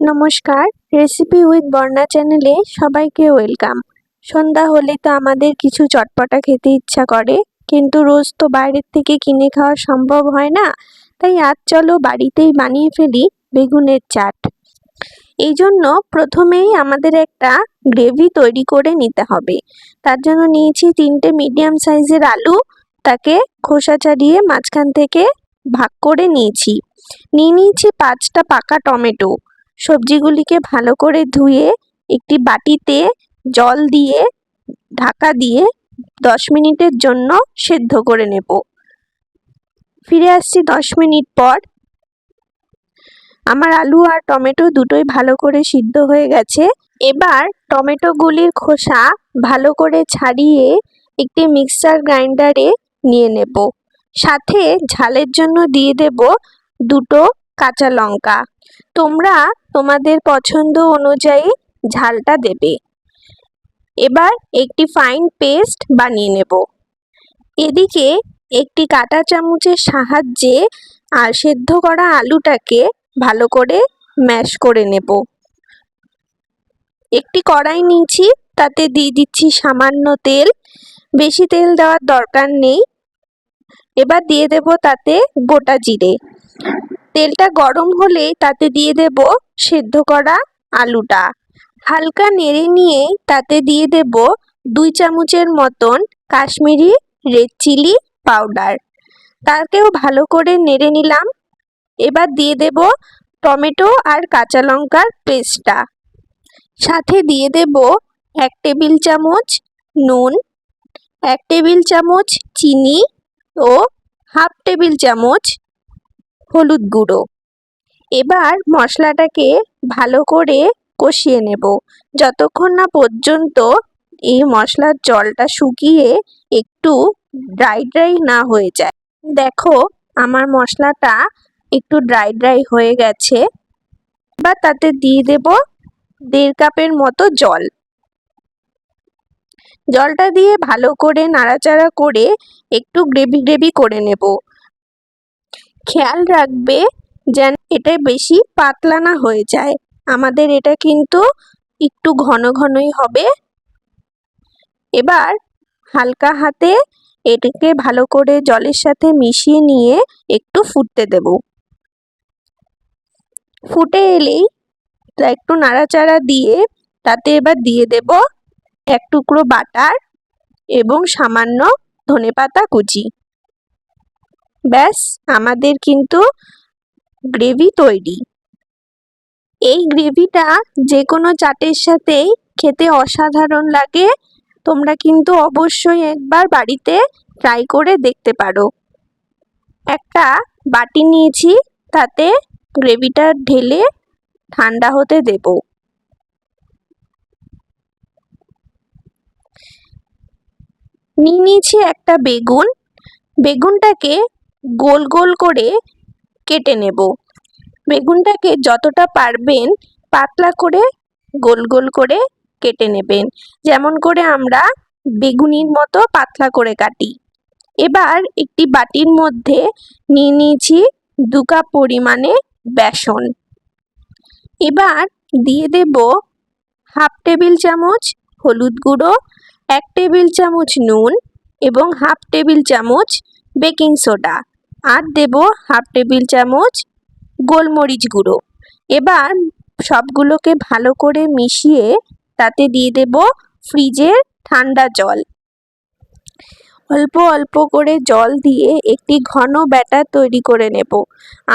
নমস্কার, recipe with বর্ণা চ্যানেলে সবাইকে ওয়েলকাম। সন্ধ্যা হলে তো আমাদের কিছু চটপটা খেতে ইচ্ছা করে, কিন্তু রোজ তো বাইরের থেকে কিনে খাওয়া সম্ভব হয় না। তাই আজ চলো বাড়িতেই বানিয়ে ফেলি বেগুনের চাট। এই জন্য প্রথমেই আমাদের একটা গ্রেভি তৈরি করে নিতে হবে। তার জন্য নিয়েছি 3টে মিডিয়াম সাইজের আলু, তাকে খোসা ছাড়িয়ে মাঝখান থেকে ভাগ করে নিয়েছি। নিয়েছি 5টা পাকা টমেটো। সবজিগুলিকে ভালো করে ধুয়ে একটি বাটিতে জল দিয়ে ঢাকা দিয়ে 10 মিনিটের জন্য সেদ্ধ করে নেব। ফিরে আসছি 10 মিনিট পর। আমার আলু আর টমেটো দুটোই ভালো করে সিদ্ধ হয়ে গেছে। এবার টমেটোগুলির খোসা ভালো করে ছাড়িয়ে একটি মিক্সার গ্রাইন্ডারে নিয়ে নেব। সাথে ঝালের জন্য দিয়ে দেব 2টো কাঁচা লঙ্কা। তোমরা তোমাদের পছন্দ অনুযায়ী ঝালটা দেবে। এবার একটি ফাইন পেস্ট বানিয়ে নেব। এদিকে একটি কাঁটা চামচের সাহায্যে আর সেদ্ধ করা আলুটাকে ভালো করে ম্যাশ করে নেব। একটি কড়াই নিয়েছি, তাতে দিয়ে দিচ্ছি সামান্য তেল। বেশি তেল দেওয়ার দরকার নেই। এবার দিয়ে দেব তাতে গোটা জিরে। তেলটা গরম হলে তাতে দিয়ে দেব সেদ্ধ করা আলুটা। হালকা নেড়ে নিয়ে তাতে দিয়ে দেব 2 চামচের মতন কাশ্মীরি রেড চিলি পাউডার। তাকেও ভালো করে নেড়ে নিলাম। এবার দিয়ে দেব টমেটো আর কাঁচা লঙ্কার পেস্টটা। সাথে দিয়ে দেব 1 টেবিল চামচ নুন, 1 টেবিল চামচ চিনি ও হাফ টেবিল চামচ হলুদ গুঁড়ো। এবার মশলাটাকে ভালো করে কষিয়ে নেব, যতক্ষণ না পর্যন্ত এই মশলার জলটা শুকিয়ে একটু ড্রাই না হয়ে যায়। দেখো, আমার মশলাটা একটু ড্রাই হয়ে গেছে। এবার তাতে দিয়ে দেব 1.5 কাপের মতো জল। জলটা দিয়ে ভালো করে নাড়াচাড়া করে একটু গ্রেভি করে নেব। খেয়াল রাখবে যেন এটা বেশি পাতলা না হয়ে যায়। আমাদের এটা কিন্তু একটু ঘনই হবে। এবার হালকা হাতে এটাকে ভালো করে জলের সাথে মিশিয়ে নিয়ে একটু ফুটতে দেব। ফুটে এলেই একটু নাড়াচাড়া দিয়ে তাতে এবার দিয়ে দেব 1 টুকরো বাটার এবং সামান্য ধনেপাতা কুচি। ব্যাস, আমাদের কিন্তু গ্রেভি তৈরি। এই গ্রেভিটা যে কোনো চাটের সাথেই খেতে অসাধারণ লাগে। তোমরা কিন্তু অবশ্যই একবার বাড়িতে ট্রাই করে দেখতে পারো। একটা বাটি নিয়েছি, তাতে গ্রেভিটা ঢেলে ঠান্ডা হতে দেব। নিয়েছি একটা বেগুন। বেগুনটাকে গোল গোল করে কেটে নেব। বেগুনটাকে যতটা পারবেন পাতলা করে গোল গোল করে কেটে নেবেন, যেমন করে আমরা বেগুনির মতো পাতলা করে কাটি। এবার একটি বাটির মধ্যে নিয়েছি 2 কাপ পরিমাণে বেসন। এবার দিয়ে দেব হাফ টেবিল চামচ হলুদ গুঁড়ো, 1 টেবিল চামচ নুন এবং হাফ টেবিল চামচ বেকিং সোডা, আর দেব হাফ টেবিল চামচ গোলমরিচ গুঁড়ো। এবার সবগুলোকে ভালো করে মিশিয়ে তাতে দিয়ে দেব ফ্রিজের ঠান্ডা জল। অল্প অল্প করে জল দিয়ে একটি ঘন ব্যাটার তৈরি করে নেব।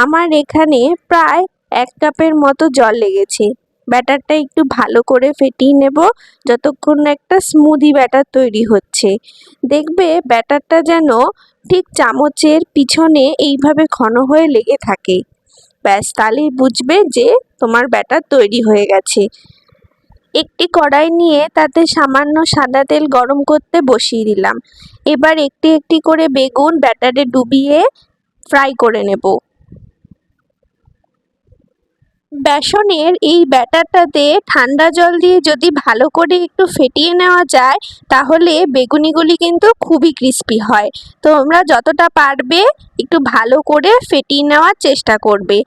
আমার এখানে প্রায় 1 কাপের মতো জল লেগেছে। ব্যাটারটা একটু ভালো করে ফেটিয়ে নেব, যতক্ষণ না একটা স্মুদি ব্যাটার তৈরি হচ্ছে। দেখবে ব্যাটারটা যেন ঠিক চামচের পিছনে এইভাবে ঘন হয়ে লেগে থাকে। ব্যাস, তাহলেই বুঝবে যে তোমার ব্যাটার তৈরি হয়ে গেছে। একটি কড়াই নিয়ে তাতে সামান্য সাদা তেল গরম করতে বসিয়ে দিলাম। এবার একটি একটি করে বেগুন ব্যাটারে ডুবিয়ে ফ্রাই করে নেব। বেসনের এই ব্যাটারটাতে ঠান্ডা জল দিয়ে যদি ভালো করে একটু ফেটিয়ে নেওয়া যায়, তাহলে বেগুনিগুলি কিন্তু খুবই ক্রিস্পি হয়। তোমরা যতটা পারবে একটু ভালো করে ফেটিয়ে নেওয়ার চেষ্টা করবে।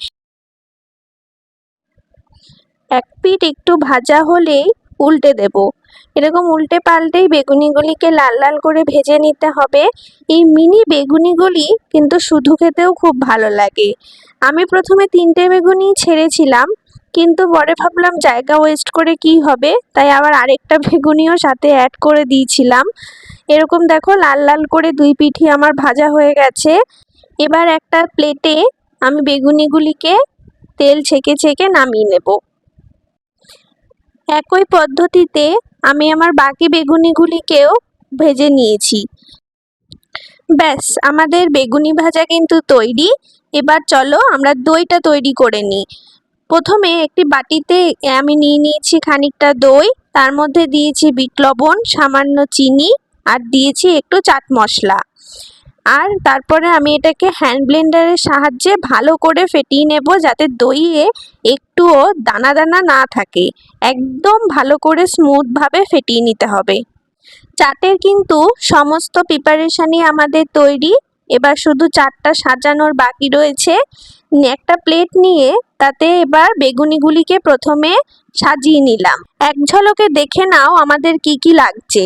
এক পিঠ একটু ভাজা হলেই উল্টে দেব। এরকম উল্টে পাল্টেই বেগুনিগুলিকে লাল লাল করে ভেজে নিতে হবে। এই মিনি বেগুনিগুলি কিন্তু শুধু খেতেও খুব ভালো লাগে। আমি প্রথমে 3টে বেগুনি ছেড়েছিলাম, কিন্তু পরে ভাবলাম জায়গা ওয়েস্ট করে কি হবে, তাই আবার আরেকটা বেগুনিও সাথে অ্যাড করে দিয়েছিলাম। এরকম দেখো লাল লাল করে দুই পিঠই আমার ভাজা হয়ে গেছে। এবার একটা প্লেটে আমি বেগুনিগুলিকে তেল ছেঁকে ছেঁকে নামিয়ে নেব। একই পদ্ধতিতে আমি আমার বাকি বেগুনিগুলিকেও ভেজে নিয়েছি। ব্যাস, আমাদের বেগুনি ভাজা কিন্তু তৈরি। এবার চলো আমরা দইটা তৈরি করে নিই। প্রথমে একটি বাটিতে আমি নিয়ে নিয়েছি খানিকটা দই, তার মধ্যে দিয়েছি বিট লবণ, সামান্য চিনি আর দিয়েছি একটু চাট মশলা। আর তারপরে আমি এটাকে হ্যান্ড ব্লেন্ডারের সাহায্যে ভালো করে ফেটিয়ে নেব, যাতে দইয়ে একটুও দানা দানা না থাকে। একদম ভালো করে স্মুথভাবে ফেটিয়ে নিতে হবে। চাটের কিন্তু সমস্ত প্রিপারেশনই আমাদের তৈরি। এবার শুধু চাটটা সাজানোর বাকি রয়েছে। একটা প্লেট নিয়ে তাতে এবার বেগুনিগুলিকে প্রথমে সাজিয়ে নিলাম। এক ঝলকে দেখে নাও আমাদের কি কি লাগছে।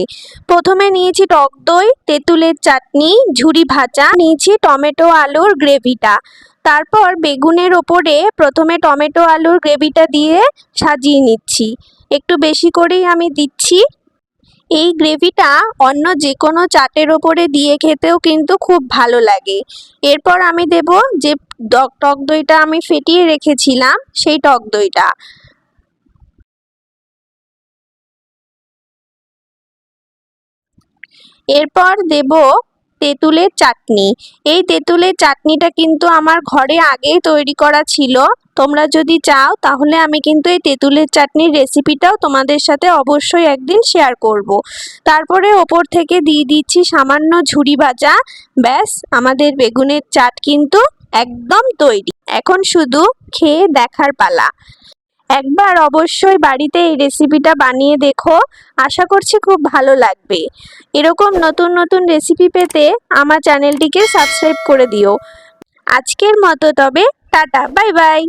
প্রথমে নিয়েছি টক দই, তেঁতুলের চাটনি, ঝুরি ভাজা, নিয়েছি টমেটো আলুর গ্রেভিটা। তারপর বেগুনের ওপরে প্রথমে টমেটো আলুর গ্রেভিটা দিয়ে সাজিয়ে নিচ্ছি। একটু বেশি করেই আমি দিচ্ছি। এই গ্রেভিটা অন্য যে কোনো চাটের ওপরে দিয়ে খেতেও কিন্তু খুব ভালো লাগে। এরপর আমি দেব যে টক দইটা আমি ফেটিয়ে রেখেছিলাম, সেই টক দইটা। এরপর দেব তেঁতুলের চাটনি। এই তেঁতুলের চাটনিটা কিন্তু আমার ঘরে আগেই তৈরি করা ছিল। তোমরা যদি চাও তাহলে আমি কিন্তু এই তেঁতুলের চাটনির রেসিপিটাও তোমাদের সাথে অবশ্যই একদিন শেয়ার করব। তারপরে ওপর থেকে দিয়ে দিচ্ছি সামান্য ঝুরি ভাজা। ব্যাস, আমাদের বেগুনের চাট কিন্তু একদম তৈরি। এখন শুধু খেয়ে দেখার পালা। একবার অবশ্যই বাড়িতে এই রেসিপিটা বানিয়ে দেখো, আশা করছি খুব ভালো লাগবে। এরকম নতুন নতুন রেসিপি পেতে আমার চ্যানেলটিকে সাবস্ক্রাইব করে দিও। আজকের মতো তবে টাটা, বাই বাই।